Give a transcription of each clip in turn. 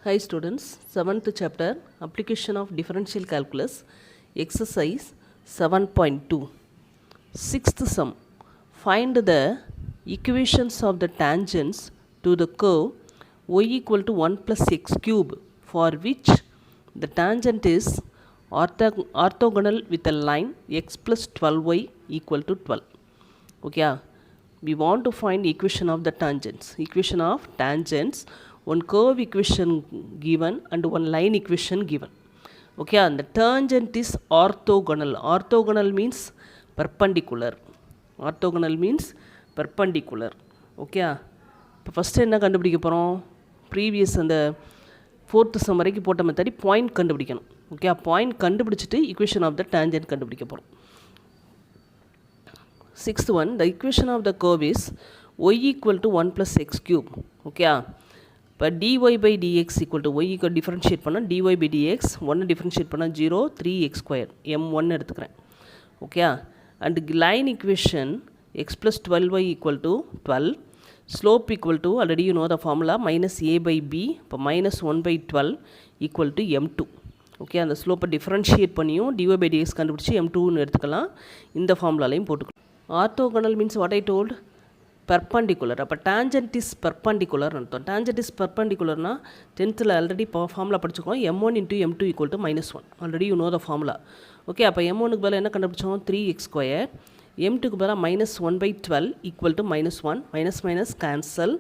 Hi students, 7th chapter Application of Differential Calculus Exercise 7.2 6th sum. Find the equations of the tangents to the curve y equal to 1 plus x cube for which the tangent is orthogonal with a line x plus 12y equal to 12. Okay, we want to find equation of the tangents. Equation of tangents, one curve equation given and one line equation given. Okay, and the tangent is orthogonal. Orthogonal means perpendicular. Orthogonal means perpendicular. Okay, இப்போ first என்ன கண்டுபிடிக்க போகிறோம்? Previous அந்த fourth some வரைக்கும் போட்ட மெத்தடி point கண்டுபிடிக்கணும். Okay, point கண்டுபிடிச்சிட்டு equation of the tangent கண்டுபிடிக்க போகிறோம். Sixth one, the equation of the curve is y equal to 1 plus x cube. Okay, இப்போ dy by dx equal to y equal differentiate பண்ணால் dy by dx 1 differentiate பண்ணால் 0 3x square m1 எடுத்துக்கிறேன். Okay, and line equation x plus 12y equal to 12, slope equal to, already you know the formula, minus a by b, இப்போ minus 1 by 12 equal to m2. Okay, அந்த ஸ்லோப்பை differentiate பண்ணியும் dy by dx கண்டுபிடிச்சி m2ன்னு எடுத்துக்கலாம். இந்த ஃபார்முலாலையும் போட்டுக்கலாம். Orthogonal means what I told? Perpendicular. அப்போ tangent is perpendicular அர்த்தம். Tangent is perpendicular னா 10th ஆல்ரெடி ஃபார்முலா படிச்சுக்கோம். m1 into m2 equal to minus 1. Already you know the formula. Okay, அப்போ m1க்கு பதிலாக என்ன கண்டுபிடிச்சோம்? 3x square. m2க்கு பதிலாக minus 1 by 12 equal to minus 1. minus minus cancel.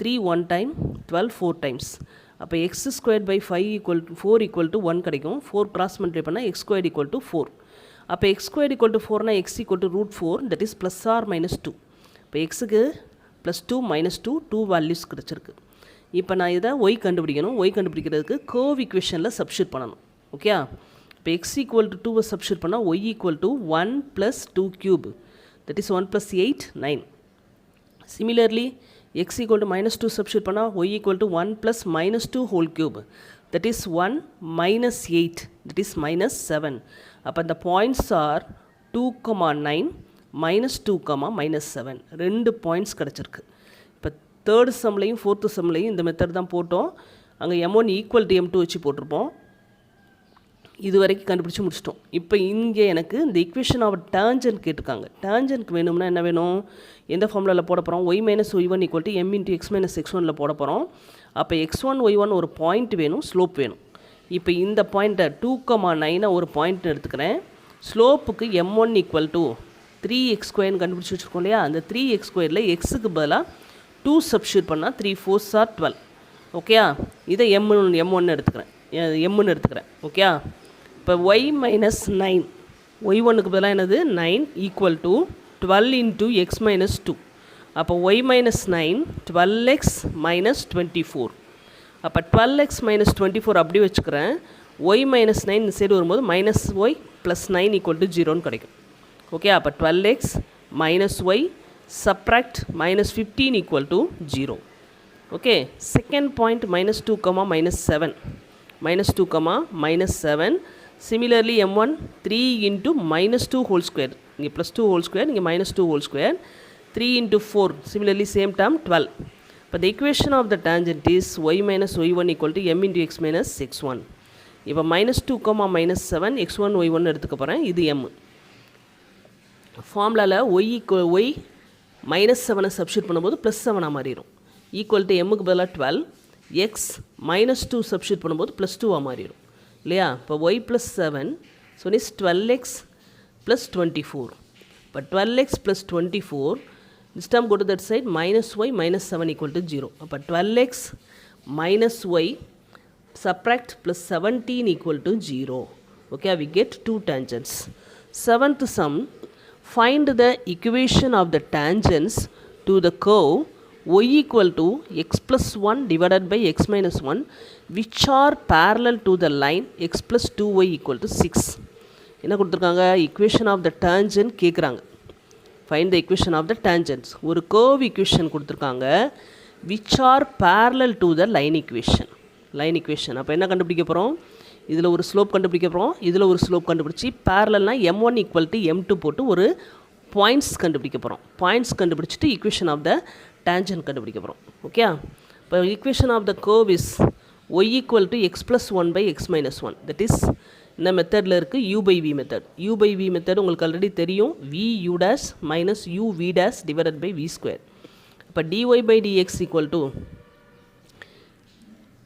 3 1 time, 12 4 times. அப்போ x squared by 5 equal to 4 equal to 1 கிடைக்கும். 4 cross multiply பண்ணால் x squared equal to 4. அப்போ x squared equal to 4 னா x equal to root 4, that is plus or minus 2. இப்போ எக்ஸுக்கு plus 2 minus 2 values கிடச்சிருக்கு. இப்போ நான் இதை ஒய் கண்டுபிடிக்கணும். ஒய் கண்டுபிடிக்கிறதுக்கு கர்வ் இக்குவேஷனில் சப்ஸ்டியூட் பண்ணணும். ஓகே, இப்போ எக்ஸ் ஈக்குவல் டு 2 சப்ஸ்டியூட் பண்ணால் y equal to 1 plus 2 cube, that is 1 plus 8 9. Similarly x equal to minus 2 substitute பண்ணால் y equal to 1 plus minus 2 whole cube, that is 1 minus 8, that is minus 7. அப்போ அந்த points R 2,9 minus 2, minus 7. ரெண்டு points கிடச்சிருக்கு. இப்போ third சம்லையும் fourth சம்லையும் இந்த method தான் போட்டோம். அங்கே m1 ஈக்குவல் டு m2 வச்சு போட்டிருப்போம். இது வரைக்கும் கண்டுபிடிச்சி முடிச்சிட்டோம். இப்போ இங்கே எனக்கு இந்த இக்குவேஷன் ஆஃப் டேஞ்சன்ட் கேட்டிருக்காங்க. டேஞ்சன்ட்க்கு வேணும்னா என்ன வேணும்? எந்த ஃபார்முலாவில் போட போகிறோம்? y minus y1 equal to m into x minus x1ல் போட போகிறோம். அப்போ x1 y1 ஒரு பாயிண்ட் வேணும், ஸ்லோப் வேணும். இப்போ இந்த பாயிண்ட்டை 2,9 ஒரு பாயிண்ட் எடுத்துக்கிறேன். ஸ்லோப்புக்கு m1 ஈக்குவல் டு 3x ஸ்கொயர்னு கண்டுபிடிச்சி வச்சுருக்கோம் இல்லையா? அந்த 3x ஸ்கொயரில் எக்ஸுக்கு பதிலாக 2 சப்ஸ்டியூட் பண்ணால் 3 4s are 12. ஓகே, இதை m1 எடுத்துக்கிறேன். ஓகே, இப்போ y மைனஸ் 9, y1க்கு பதிலாக என்னது 9 equal to 12 into x minus 2. அப்போ y மைனஸ் 9 12x மைனஸ் 24. அப்போ 12x மைனஸ் 24 அப்படி வச்சுக்கிறேன். y மைனஸ் 9 இந்த சைடு வரும்போது minus y plus 9 equal to 0ன்னு கிடைக்கும். ஓகே, அப்போ 12x minus y subtract minus 15 equal to 0. Okay, second point minus 2, minus 7. Minus 2, minus 7. Similarly m1 3 into minus 2 whole square, இங்கே plus 2 whole square, இங்கே minus 2 whole square. 3 into 4, similarly same term 12. இப்போ the equation of the tangent is y minus y1 equal to m into x minus x1. இப்போ minus 2, minus 7 x1 y1 எடுத்துக்க போகிறேன். இது m. ஃபார்முலாவில் y minus 7 substitute பண்ணும்போது plus 7 மாறிடும். Equal to எம்முக்கு பதிலாக 12, எக்ஸ் மைனஸ் 2 சப்ஸ்டியூட் பண்ணும்போது ப்ளஸ் 2 மாறிடும் இல்லையா? இப்போ y plus 7, so is 12x plus 24. இப்போ 12x plus 24, this time go to that side, minus y minus 7 equal to 0. அப்போ 12x minus y subtract plus 17 equal to 0. Okay, we get two tangents. Seventh sum, find the equation of the tangents to the curve y equal to x plus 1 divided by x minus 1 which are parallel to the line x plus 2y equal to 6. என்ன கொடுத்துருக்காங்க? equation of the tangent கேட்குறாங்க. find the equation of the tangents. ஒரு curve equation கொடுத்துருக்காங்க which are parallel to the line equation. அப்போ என்ன கண்டுபிடிக்க போகிறோம்? இதில் ஒரு ஸ்லோப் கண்டுபிடிக்க போகிறோம், இதில் ஒரு ஸ்லோப் கண்டுபிடிச்சி பேரலல்னா m1 ஈக்குவல் டு m2 போட்டு ஒரு பாயிண்ட்ஸ் கண்டுபிடிக்க போகிறோம். பாயிண்ட்ஸ் கண்டுபிடிச்சிட்டு ஈக்குவேஷன் ஆஃப் த டேஞ்சன்ட் கண்டுபிடிக்க போகிறோம். ஓகே, இப்போ equation of the curve is y equal to x plus 1 by x minus 1. That is, இந்த மெத்தடில் இருக்குது u by v method. u by v method உங்களுக்கு ஆல்ரெடி தெரியும். v u dash minus u v dash divided by v square. இப்போ dy by dx equal to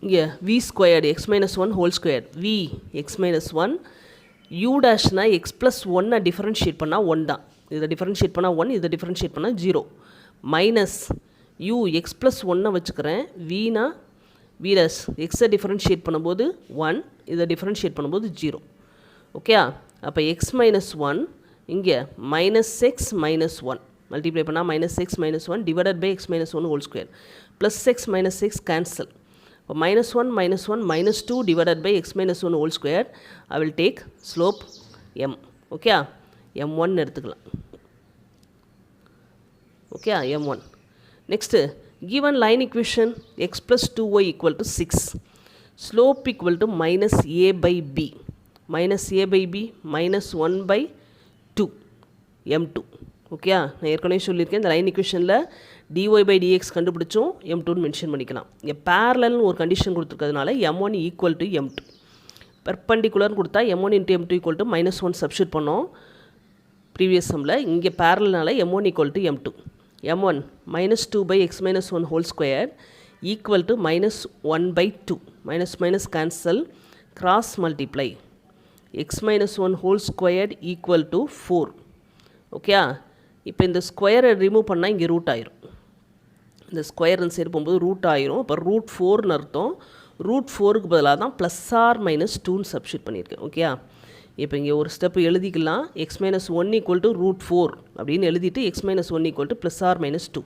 இங்கே v squared x minus 1 whole square v x minus 1 u dashனா x plus 1 differentiate பண்ணால் 1 தான். இதை differentiate பண்ணால் 1, இதை differentiate பண்ணால் 0. Minus u x plus 1 வச்சுக்கிறேன். vனா v dash x differentiate பண்ணும்போது 1, இதை டிஃபரன்ஷியேட் பண்ணும்போது 0. ஓகே, அப்போ x minus 1 இங்கே மைனஸ் எக்ஸ் மைனஸ் 1 மல்டிப்ளை பண்ணால் minus x minus 1 divided by x minus 1 whole square plus x minus x cancel. இப்போ minus 1 minus 2 divided by x minus 1 whole square. I will take slope m. Okay, m1 எடுத்துக்கலாம். Okay, m1. Next, given line equation x plus 2y equal to 6. Slope equal to minus a by b. Minus a by b minus 1 by 2. m2. Okay, நான் ஏற்கனவே சொல்லியிருக்கேன் இந்த line ஈக்குவேஷனில் dy by dx கண்டுபிடிச்சோம் m2ன்னு mention பண்ணிக்கலாம். இங்கே பேரலல்னு ஒரு கண்டிஷன் கொடுத்துருக்கிறதுனால m1 ஈக்குவல் டு m2. பெர்பெண்டிகுலர்னு கொடுத்தா m1 into m2 equal to minus 1 substitute பண்ணோம் ப்ரீவியஸ் சம்மில். இங்கே பேரலனால m1 equal to m2. m1 minus 2 by x minus 1 whole square equal to minus 1 by 2. Minus minus cancel, cross multiply. X minus 1 whole square equal to 4. Okay, இப்போ இந்த ஸ்கொயரை remove பண்ணால் இங்கே root ஆயிரும். இந்த ஸ்கொயர்னு சைடு போகும்போது ரூட் ஆயிரும். இப்போ ரூட் 4ன்னு அர்த்தம். ரூட் 4க்கு பதிலாக தான் ப்ளஸ் ஆர் மைனஸ் 2ன்னு சப்ஸ்டியூட் பண்ணியிருக்கேன். ஓகே, இப்போ இங்கே ஒரு ஸ்டெப் எழுதிக்கலாம். X minus 1 equal to root 4 அப்படின்னு எழுதிட்டு x minus 1 equal to plus or minus 2.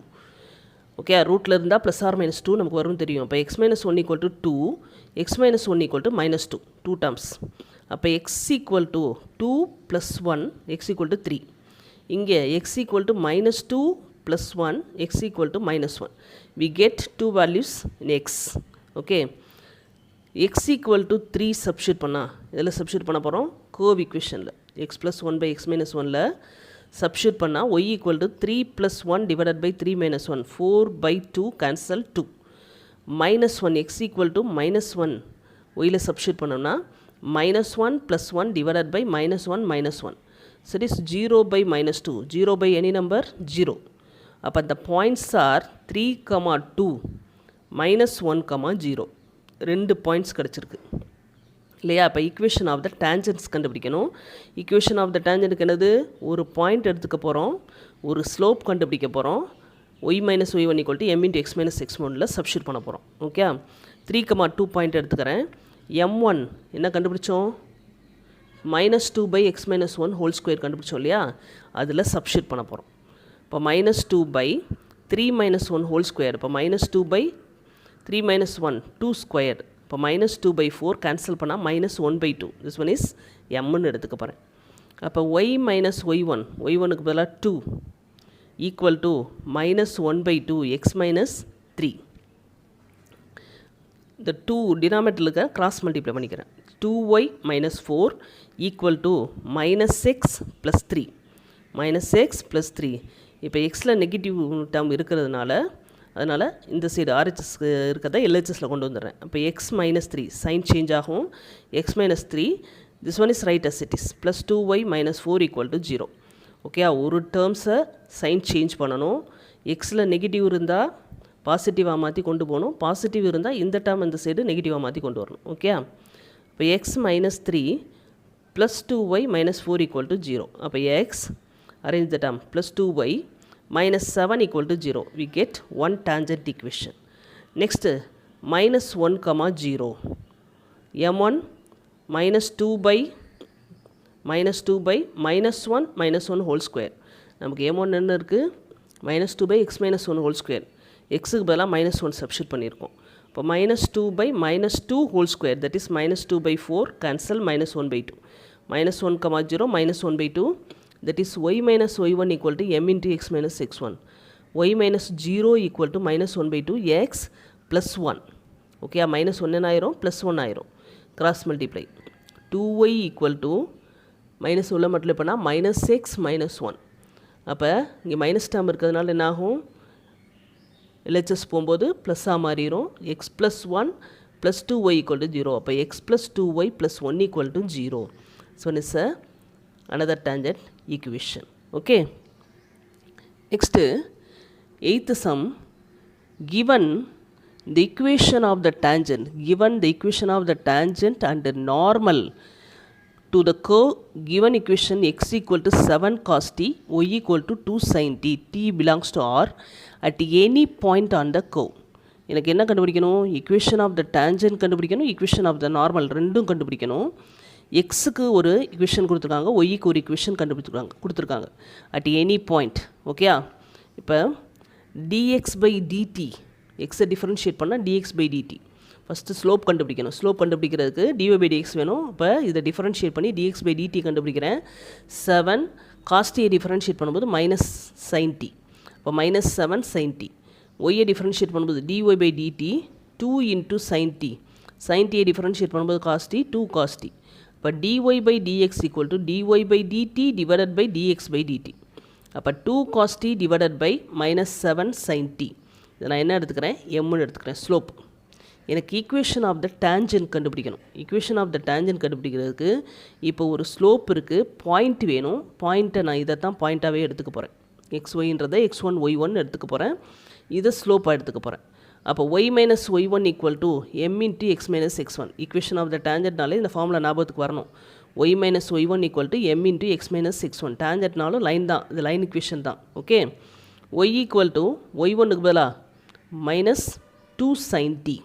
Okay, ரூட்டில் இருந்தால் ப்ளஸ் ஆர் மைனஸ் 2 நமக்கு வரும் தெரியும். இப்போ x minus 1 equal to 2, x minus 1 equal to minus 2, 2 terms. அப்போ x equal to 2 plus 1, x equal to 3. இங்கே x equal to minus 2 plus 1, x equal to minus 1. We get two values in x. Okay. x equal to 3 substitute பண்ணா இதில் substitute பண்ண போகிறோம் curve equationல x plus 1 by x minus 1ல substitute பண்ணா y equal to 3 plus 1 divided by 3 minus 1, 4 by 2 cancel 2. minus 1 x equal to minus 1 yல substitute பண்ணோம்னா minus 1 plus 1 divided by minus 1 minus 1. So it is 0 by minus 2. 0 by any number? 0. அப்போ the points are 3, 2, minus 1, 0. ரெண்டு points கிடச்சிருக்கு இல்லையா? அப்போ equation of the tangents கண்டுபிடிக்கணும். Equation of த டேஞ்சன்ட்டுக்கு என்னது? ஒரு point எடுத்துக்க போகிறோம், ஒரு ஸ்லோப் கண்டுபிடிக்க போகிறோம். y minus y1 equal to m into x minus x1ல சப்ஸ்டியூட் பண்ண போகிறோம். ஓகே, 3, 2 பாயிண்ட் எடுத்துக்கிறேன். m1 என்ன கண்டுபிடிச்சோம்? minus 2 by x minus 1 whole square கண்டுபிடிச்சோம் இல்லையா? அதில் சப்ஸ்டியூட் பண்ண போகிறோம். இப்போ minus 2 by 3 minus 1 whole square. இப்போ minus 2 by 3 minus 1, 2 square. இப்போ minus 2 by 4 கேன்சல் பண்ணால் minus 1 by 2. This one is mன்னு எடுத்துக்க போகிறேன். அப்போ y minus y1, y1க்கு பதிலாக 2 equal to minus 1 by 2 x minus 3. இந்த 2 டினாமினேட்டருக்கு கிராஸ் மல்டிப்ளை பண்ணிக்கிறேன். 2y minus 4 equal to minus x plus 3. minus x plus 3. இப்போ xல negative term இருக்கிறதுனால அதனால் இந்த சைடு RHS இருக்கிறத LHSல கொண்டு வந்துடுறேன். அப்போ x minus 3 சைன் சேஞ்ச் ஆகும். x minus 3, this one is right as it is, plus 2y minus 4 equal to 0. Okay, ஒரு டேர்ம்ஸை சைன் சேஞ்ச் பண்ணணும். எக்ஸில் நெகட்டிவ் இருந்தால் பாசிட்டிவாக மாற்றி கொண்டு போகணும், பாசிட்டிவ் இருந்தால் இந்த டேர்ம் இந்த சைடு நெகட்டிவாக மாற்றி கொண்டு வரணும். ஓகே, இப்போ x minus 3 plus 2y minus 4 equal to 0. அப்போ x, arrange the term, plus 2y minus 7 equal to 0. We get one tangent equation. Next, minus 1, 0. m1 minus 2 by minus 1 minus 1 whole square. நமக்கு m1 என்ன இருக்குது? minus 2 by x minus 1 whole square. xக்கு பதிலாக minus 1 substitute பண்ணியிருக்கோம். இப்போ minus 2 by minus 2 whole square, that is minus 2 by 4, cancel minus 1 by 2. minus 1, 0, minus 1 by 2, that is y minus y1 equal to m into x minus x1. y minus 0 equal to minus 1 by 2 x plus 1. Okay, minus 1 என்ன ஆயிரும்? plus 1 ஆயிரும். cross multiply. 2y equal to minus உள்ள multiply பண்ணால் minus x minus 1. அப்போ இங்கே minus term இருக்கிறதுனால என்ன ஆகும்? LHS போகும்போது ப்ளஸ்ஸாக மாறிடும். x plus 1 plus 2y equal to 0. அப்போ x plus 2y plus 1 equal to 0. So it's another tangent equation. Okay. Next, 8th sum, given the equation of the tangent and the normal to the curve given equation x equal to 7 cos t, y equal to 2 sin t, t belongs to R at any point on the curve. எனக்கு என்ன கண்டுபிடிக்கணும்? equation of the tangent கண்டுபிடிக்கணும், equation of the normal ரெண்டும் கண்டுபிடிக்கணும். எக்ஸுக்கு ஒரு equation கொடுத்துருக்காங்க, ஒய்க்கு ஒரு equation கொடுத்துருக்காங்க at any point. ஓகேயா? இப்போ dx by dt, எக்ஸை டிஃபரன்ஷியேட் பண்ணால் dx by dt. First slope கண்டுபிடிக்கணும். ஸ்லோப் கண்டுபிடிக்கிறதுக்கு dy by dx வேணும். இப்போ இதை டிஃபரன்ஷியேட் பண்ணி dx by dt கண்டுபிடிக்கிறேன். 7 cos t டிஃபரன்ஷியேட் பண்ணும்போது மைனஸ் sin t. இப்போ மைனஸ் 7 sin t. ஒய்யை டிஃபரன்ஷியேட் பண்ணும்போது dy by dt 2 into sin t. sin t differentiate பண்ணும்போது cos t 2 cos t. இப்போ dy by dx equal to dy by dt divided by dx by dt. அப்போ 2 cos t divided by minus 7 sin t. இதை நான் என்ன எடுத்துக்கிறேன்? எம்னு எடுத்துக்கிறேன். Slope. எனக்கு equation of the tangent கண்டுபிடிக்கணும். ஈக்குவேஷன் ஆஃப் த டேஞ்சன்ட் கண்டுபிடிக்கிறதுக்கு இப்போ ஒரு ஸ்லோப் இருக்குது, பாயிண்ட் வேணும். பாயிண்ட்டை நான் இதை தான் பாயிண்ட்டாகவே எடுத்துக்க போகிறேன். xyன்றதை x1 y1 எடுத்துக்க போகிறேன். இதை ஸ்லோப்பாக எடுத்துக்க போகிறேன். அப்போ y minus y1 equal to m into x minus x1. Equation of the டேஞ்சன்ட்னாலே இந்த ஃபார்முலா ஞாபகத்துக்கு வரணும். y minus y1 equal to m into x minus x1. டேஞ்சன்ட்னாலும் லைன் தான், இது லைன் ஈக்குவேஷன் தான். ஓகே. y ஈக்குவல் டு y1க்கு பதிலாக மைனஸ் 2 sin t.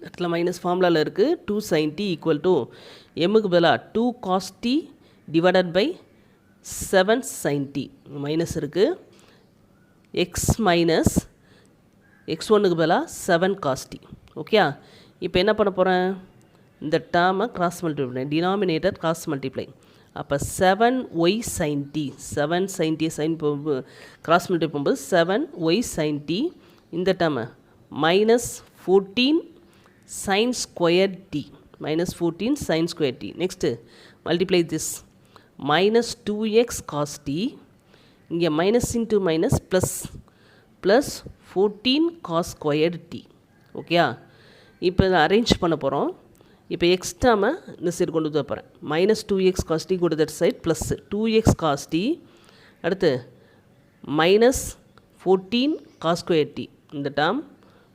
இடத்துல மைனஸ் ஃபார்முலாவில் இருக்குது. 2 sin t ஈக்குவல் டு எம்முக்கு பதிலாக 2 cos t divided by 7 sin t. Minus இருக்குது. எக்ஸ் மைனஸ் x1க்கு பதிலாக 7 cos t. ஓகே. இப்போ என்ன பண்ண போகிறேன்? இந்த டேர்மை கிராஸ் மல்டிப்ளை பண்ணேன். Denominator cross multiply. அப்போ 7y sin t. 7 sin t sine cross multiply பண்ணும்போது 7y sin t. இந்த டேர்மை minus 14 sin squared t. minus 14 sin squared t. Next, multiply this. minus 2x cos t. இங்கே minus into minus plus. plus 14 cos squared t. ஓகேயா? இப்போ இதை arrange பண்ண போகிறோம். இப்போ எக்ஸ் டேர்மை இந்த சைடு கொண்டு வந்து போகிறேன். minus 2x cos t go to that side plus 2x cos t. அடுத்து minus 14 cos squared t. இந்த டேர்ம்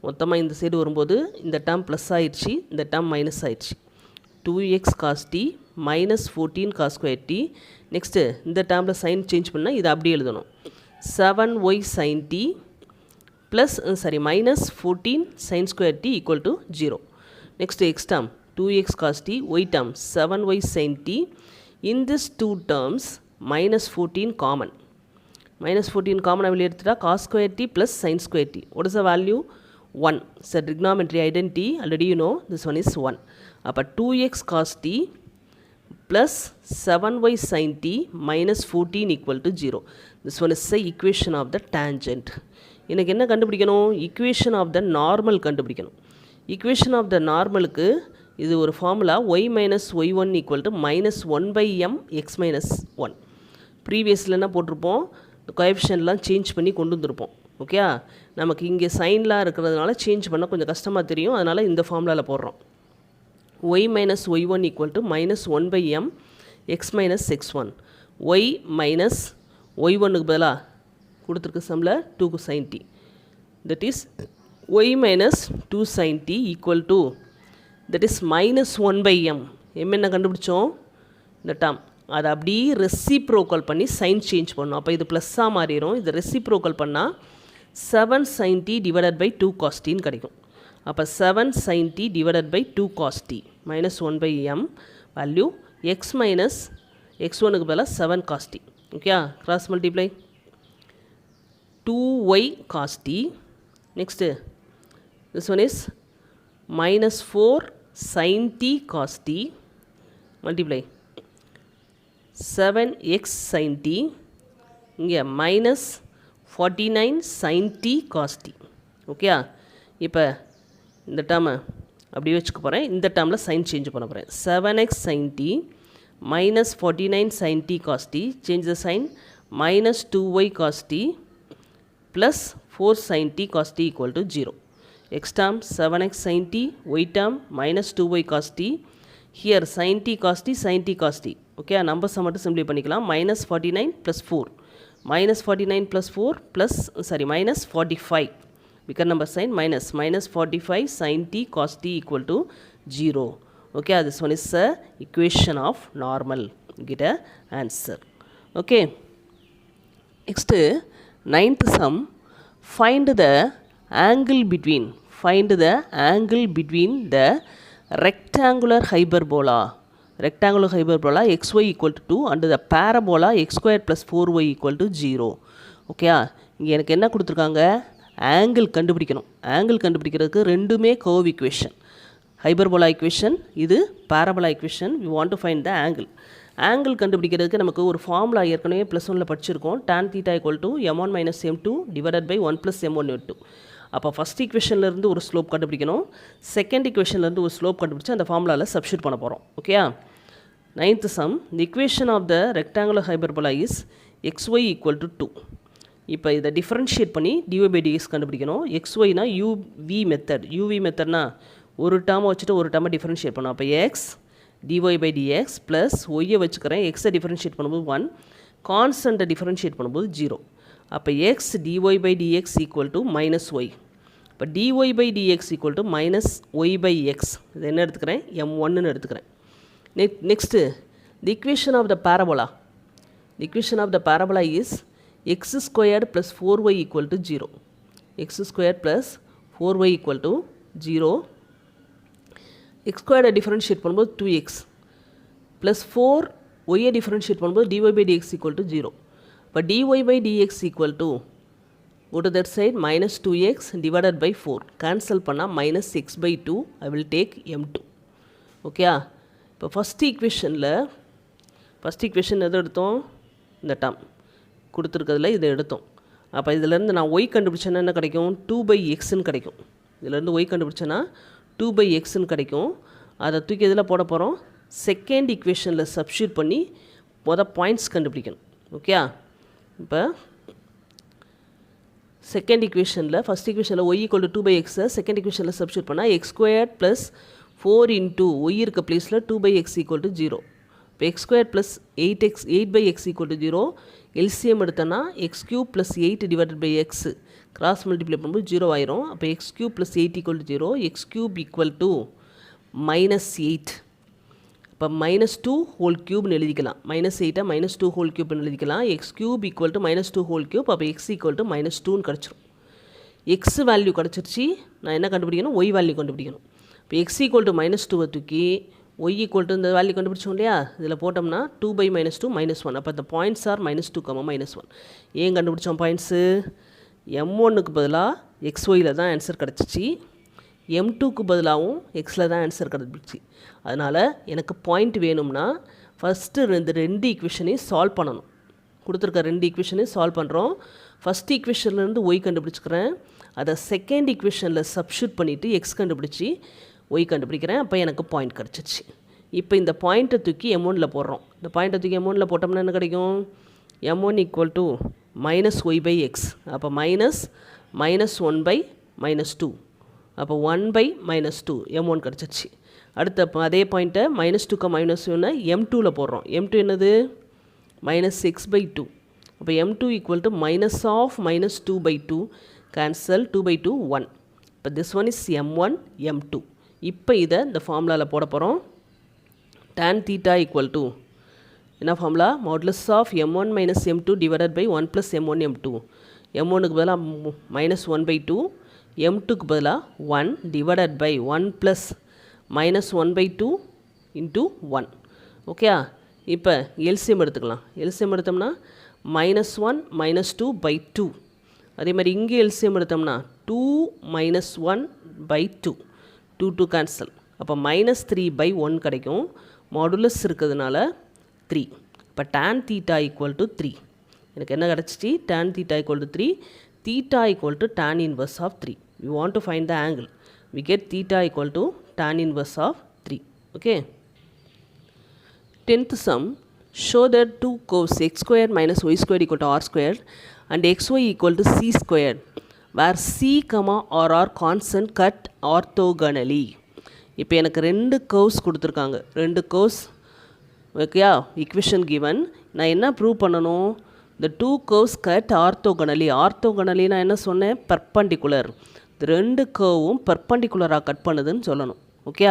மொத்தமாக இந்த சைடு வரும்போது இந்த டேர்ம் ப்ளஸ் ஆயிடுச்சு, இந்த டேர்ம் மைனஸ் ஆயிடுச்சு. 2x cos t minus 14 cos square t. Next இந்த டேர்மில் சைன் சேஞ்ச் பண்ணால் இதை அப்படியே எழுதணும். 7y sin t plus minus 14 sin square t equal to 0. Next X term 2x cos t, y term 7y sin t. In this two terms minus 14 common. minus 14 common I will எடுத்துட்டா cos square t plus sin square t. What is the value? 1. It's a trigonometry identity. Already you know this one is 1. அப்போ 2x cos t plus 7y sin t minus 14 equal to 0. This one is the equation of the tangent. எனக்கு என்ன கண்டுபிடிக்கணும்? equation of the normal கண்டுபிடிக்கணும். equation of the normalக்கு இது ஒரு formula y minus y1 equal to minus 1 by m x minus 1. ப்ரீவியஸில் என்ன போட்டிருப்போம்? கோஎஃபிஷியன்ட்லாம் change பண்ணி கொண்டு வந்திருப்போம். ஓகே. நமக்கு இங்கே சைன்லாம் இருக்கிறதுனால சேஞ்ச் பண்ண கொஞ்சம் கஷ்டமாக தெரியும், அதனால் இந்த ஃபார்முலாவில் போடுறோம். y minus y1 equal to minus 1 by m x minus x1. y minus y1க்கு பதிலாக கொடுத்துருக்கு சம்மில் 2 sin t. that is y minus 2 sin t equal to that is minus 1 by m. m என்ன கண்டுபிடிச்சோம்? இந்த டேர்ம் அதை அப்படியே ரெசிப்ரோக்கல் பண்ணி sign change பண்ணோம். அப்போ இது ப்ளஸ்ஸாக மாறிடும். இது ரெசிப்ரோக்கல் பண்ணால் 7 sin t divided by 2 cos t கிடைக்கும். அப்போ 7 sin t divided by 2 cos t minus 1 by m value x minus x1க்கு பதிலாக 7 cos t. Okay. Cross multiply 2y cos t. Next this one is minus 4 sin t cos t multiply 7x sin t. இங்கே minus 49 sin t cos t. Okay. இப்போ இந்த டேர்மை அப்படியே வச்சுக்க போகிறேன். இந்த டேர்மில் சைன் சேஞ்ச் பண்ண போகிறேன். 7x sin t minus 49 sin t cos t. Change the sign. minus 2y cos t plus 4 sin t cos t equal to 0. x term 7x sin t, y term minus 2y cos t. Here sin t cos t, sin t cos t. Okay, numbers மட்டும் simplify பண்ணிக்கலாம். Minus 49 plus 4. Minus 49 plus 4 plus, minus 45. Bigger number sign minus 45 sin t cos t equal to 0. Okay, this one is the equation of normal. Get a answer. Okay. Next, ninth sum. Find the angle between the rectangular hyperbola xy equal to 2 and the parabola x squared plus 4y equal to 0. Okay, இங்கே எனக்கு என்ன கொடுத்துருக்காங்க, angle கண்டுபிடிக்கணும். Angle கண்டுபிடிக்கிறதுக்கு ரெண்டுமே curve equation, hyperbola equation, இது parabola equation. We want to find the angle. Angle கண்டுபிடிக்கிறதுக்கு நமக்கு ஒரு ஃபார்முலா ஏற்கனவே +1ல் படிச்சிருக்கோம். tan θ = m1 - m2 / 1 + m1 m2. அப்போ ஃபஸ்ட் ஈக்குவேஷன்லேருந்து ஒரு ஸ்லோப் கண்டுபிடிக்கணும், செகண்ட் ஈக்குவேஷன்லேருந்து ஒரு ஸ்லோப் கண்டுபிடிச்சி அந்த ஃபார்முலாவில் சப்ஸ்டியூட் பண்ண போகிறோம். ஓகேயா. Ninth sum. The equation of the rectangular hyperbola is xy = 2. இப்போ இதை டிஃப்ரென்ஷியேட் பண்ணி dy/dx கண்டுபிடிக்கணும். xyனா uv மெத்தட்னா ஒரு டேர்மை வச்சுட்டு ஒரு டேர்மை டிஃப்ரென்ஷியேட் பண்ணணும். அப்போ x dy/dx ப்ளஸ் ஒய்யை வச்சுக்கிறேன், எக்ஸை டிஃப்ரென்ஷியேட் பண்ணும்போது 1, கான்ஸ்டண்ட்டை டிஃப்ரென்ஷியேட் பண்ணும்போது 0. அப்போ x dy/dx equal to -y. இப்போ dy/dx ஈக்குவல் டு -y/x. இது என்ன எடுத்துக்கிறேன், m1ன்னு எடுத்துக்கிறேன். Next the equation of the parabola. The equation of the parabola is x² + 4y = 0. x² + 4y = 0. x² differentiate பண்ணும்போது 2x ப்ளஸ் 4 ஒய்யை டிஃபரன்ஷியேட் பண்ணும்போது dy/dx = 0. இப்போ dy/dx = go to that side -2x / 4. Cancel பண்ணால் -x/2. I will take m2. ஓகேயா. இப்போ first equation எது எடுத்தோம், இந்த டேர்ம் கொடுத்துருக்கிறதுல இதை எடுத்தோம். அப்போ இதிலேருந்து நான் ஒய் கண்டுபிடிச்சேன்னா என்ன கிடைக்கும், 2/xன்னு கிடைக்கும். இதிலேருந்து ஒய் கண்டுபிடிச்சேன்னா 2/xன்னு கிடைக்கும். அதை தூக்கி எதில் போட போகிறோம், செகண்ட் ஈக்குவேஷனில் சப்ஸ்டியூட் பண்ணி பாயிண்ட்ஸ் கண்டுபிடிக்கணும். ஓகேயா. இப்போ செகண்ட் ஈக்குவேஷனில் ஃபஸ்ட் ஈக்குவேஷனில் y = 2/x செகண்ட் ஈக்குவேஷனில் சப்ஸ்டியூட் பண்ணால் x² + 4 × ஒய் இருக்க பிளேஸில் 2/x = 0. இப்போ x² + 8/x = 0. எல்சிஎம் எடுத்தோன்னா x³ + 8 / x கிராஸ் மல்டிப்ளை பண்ணும்போது 0 ஆயிரும். அப்போ x³ + 8 = 0. x³ = -8. இப்போ -2³ எழுதிக்கலாம். -8 -2³ எழுதிக்கலாம். x³ = -2³. அப்போ x = -2ன்னு கிடச்சிரும். x வேல்யூ கிடச்சிருச்சு. நான் என்ன கண்டுபிடிக்கணும், y வேல்யூ கண்டுபிடிக்கணும். இப்போ x = -2 தூக்கி y = இந்த வேல்யூ கண்டுபிடிச்சோம் இல்லையா, இதில் போட்டோம்னா 2/-2 -1. அப்போ இந்த பாயிண்ட்ஸ் ஆர் -2, -1. ஏன் கண்டுபிடிச்சோம் பாயிண்ட்ஸு, m1க்கு பதிலாக xyயில் தான் ஆன்சர் கிடச்சிச்சு, m2க்கு பதிலாகவும் எக்ஸில் தான் ஆன்சர் கிடச்சிச்சு. அதனால் எனக்கு பாயிண்ட் வேணும்னா ஃபஸ்ட்டு ரெண்டு ஈக்குவேஷனையும் சால்வ் பண்ணணும். கொடுத்துருக்க ரெண்டு ஈக்குவேஷனையும் சால்வ் பண்ணுறோம். ஃபஸ்ட் ஈக்குவேஷன்லேருந்து ஒய் கண்டுபிடிச்சிக்கிறேன், அதை செகண்ட் ஈக்குவேஷனில் சப்ஸ்டியூட் பண்ணிவிட்டு எக்ஸ் கண்டுபிடிச்சி ஒய் கண்டுபிடிக்கிறேன். அப்போ எனக்கு பாயிண்ட் கிடச்சிச்சு. இப்போ இந்த பாயிண்ட்டை தூக்கி m1ல் போடுறோம். இந்த பாயிண்ட்டை தூக்கி m1ல் போட்டோம்னா என்ன கிடைக்கும், m1 = -y/x. அப்போ -1/-2. அப்போ 1/-2 m1 கிடச்சிச்சு. அடுத்த அதே பாயிண்ட்டை -2, -1 m2ல் போடுறோம். m2 என்னது, -6/2. அப்போ m2 = -2/2. கேன்சல் 2/2 1. இப்போ this one is m1 m2. இப்போ இதை இந்த ஃபார்முலாவில் போட போகிறோம். tan θ = என்ன formula, modulus of m1 - m2 / 1 + m1 m2. m1க்கு பதிலாக -1/2, m2க்கு பதிலாக 1 / 1 + -1/2 × 1. ஓகே. இப்போ எல்சிஎம் எடுத்துக்கலாம். எல்சிஎம் எடுத்தோம்னா -1 -2/2. அதே மாதிரி இங்கே எல்சிஎம் எடுத்தோம்னா 2 - 1/2. 2 கேன்சல். அப்போ -3/1 கிடைக்கும். மாடுலஸ் இருக்கிறதுனால 3. இப்போ tan θ = 3. எனக்கு என்ன கிடச்சிச்சு, tan θ = 3. θ = tan inverse of 3. We want to find the angle. We get θ = tan inverse of 3. Okay. 10th sum. Show that two curves x² - y² = r² and xy = c². Where c comma r are constant cut orthogonally. இப்போ எனக்கு 2 curves கொடுத்துருக்காங்க, 2 curves ஓகேயா, equation given. நான் என்ன prove பண்ணணும், இந்த 2 curves cut orthogonally. Orthogonally நான் என்ன சொன்னேன், பர்பண்டிகுலர். இந்த 2 கர்வும் பர்பண்டிகுலராக கட் பண்ணுதுன்னு சொல்லணும். ஓகே,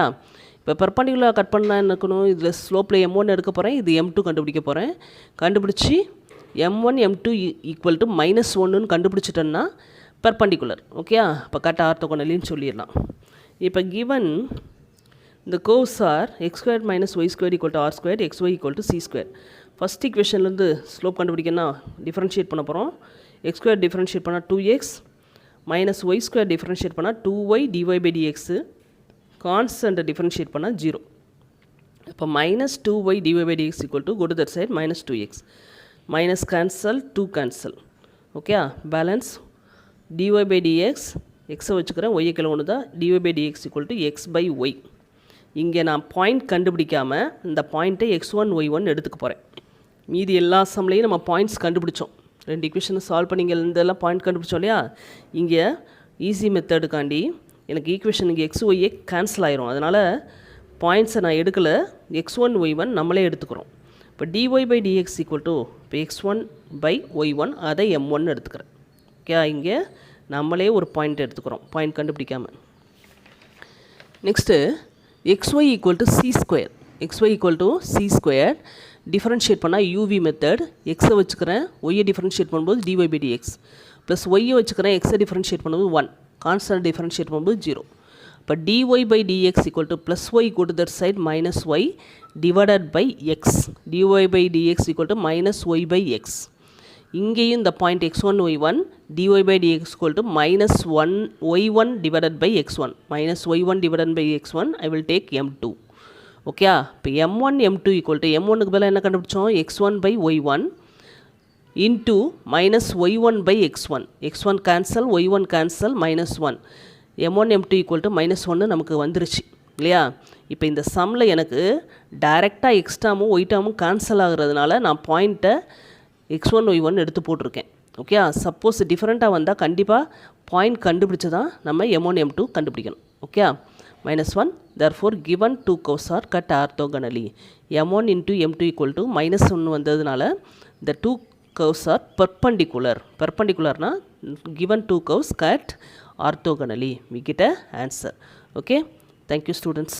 இப்போ பர்பண்டிகுலராக கட் பண்ணால் என்ன இருக்கணும், இதில் ஸ்லோப்பில் M1 எடுக்க போகிறேன், இது M2 கண்டுபிடிக்க போகிறேன். கண்டுபிடிச்சி M1 M2 ஈக்குவல் டு -1ன்னு கண்டுபிடிச்சிட்டேன்னா பர்பண்டிகுலர். ஓகே, இப்போ கட் ஆர்த்தோகனலின்னு சொல்லிடலாம். இப்போ given the curves are x squared minus y squared equal to r squared, xy equal to c squared. First ஈக்குவேஷன்லேருந்து ஸ்லோப் கண்டுபிடிக்கணும்னா டிஃப்ரென்ஷியேட் பண்ண போகிறோம். எக்ஸ் ஸ்கொயர் டிஃப்ரென்ஷியேட் பண்ணால் 2x minus Y square differentiate பண்ணால் 2y dy by dx. கான்ஸ்டன்ட்டை differentiate பண்ணால் 0. இப்போ minus 2y dy by dx equal to go to that side minus 2x. Minus cancel 2 cancel. Okay, balance dy by dx எக்ஸை வச்சுக்கிறேன், ஒய்யை kilo ஒன்று தான், dy by dx equal to x by y. இங்கே நான் point கண்டுபிடிக்காமல் இந்த பாயிண்ட்டை x1 y1 எடுத்துக்க போகிறேன். மீதி எல்லா சம்லையும் நம்ம பாயிண்ட்ஸ் கண்டுபிடிச்சோம். 2 ஈக்குவேஷனை சால்வ் பண்ணி இங்கே இருந்தெல்லாம் பாயிண்ட் கண்டுபிடிச்சோம் இல்லையா. இங்கே ஈஸி மெத்தடுக்காண்டி எனக்கு ஈக்குவேஷன் இங்கே எக்ஸ் ஒய்யே கேன்சல் ஆயிரும். அதனால் பாயிண்ட்ஸை நான் எடுக்கலை, x1 y1 நம்மளே எடுத்துக்கிறோம். இப்போ dy by dx equal to இப்போ x1 by y1 அதை m1 எடுத்துக்கிறேன். ஓகே, இங்கே நம்மளே ஒரு பாயிண்ட் எடுத்துக்கிறோம், பாயிண்ட் கண்டுபிடிக்காமல். Next xy equal to c square. xy equal to c square differentiate பண்ணால் யூவி மெத்தட். எக்ஸை வச்சுக்கிறேன், ஒய்யை டிஃபரன்ஷியேட் பண்ணும்போது dy by dx ப்ளஸ் ஒய்யை வச்சுக்கிறேன், எக்ஸை டிஃபரன்ஷியேட் பண்ணும்போது 1, கான்ஸ்டன்ட் டிஃபரன்ஷியேட் பண்ணும்போது 0. இப்போ dy by dx equal to plus y go to that side minus y divided by x. dy by dx equal to minus y by x. இங்கேயும் இந்த point x1 y1 dy by dx equal to minus 1 y1 divided by x1 minus y1 divided by x1 I will take m2. Okay, இப்போ m1 m2 equal to m1க்கு பதிலாக என்ன கண்டுபிடிச்சோம், x1 by y1 into minus y1 by x1. x1 cancel y1 cancel minus 1. m1 m2 equal to minus 1 நமக்கு வந்துருச்சு இல்லையா. இப்போ இந்த சம்மில் எனக்கு டைரெக்டாக x டேர்மும் y டேர்மும் கேன்சல் ஆகுறதுனால நான் பாயிண்ட்டை x1 y1 எடுத்து போட்டிருக்கேன். ஓகே, சப்போஸ் டிஃப்ரெண்ட்டாக வந்தால் கண்டிப்பாக பாயிண்ட் கண்டுபிடிச்சி தான் நம்ம m1 m2 கண்டுபிடிக்கணும். Okay, -1 therefore given 2 curves are cut orthogonally. m1 into m2 equal to -1 வந்ததுனால the 2 curves are perpendicular. perpendicularனா given 2 curves cut orthogonally. We get a answer. Okay, thank you students.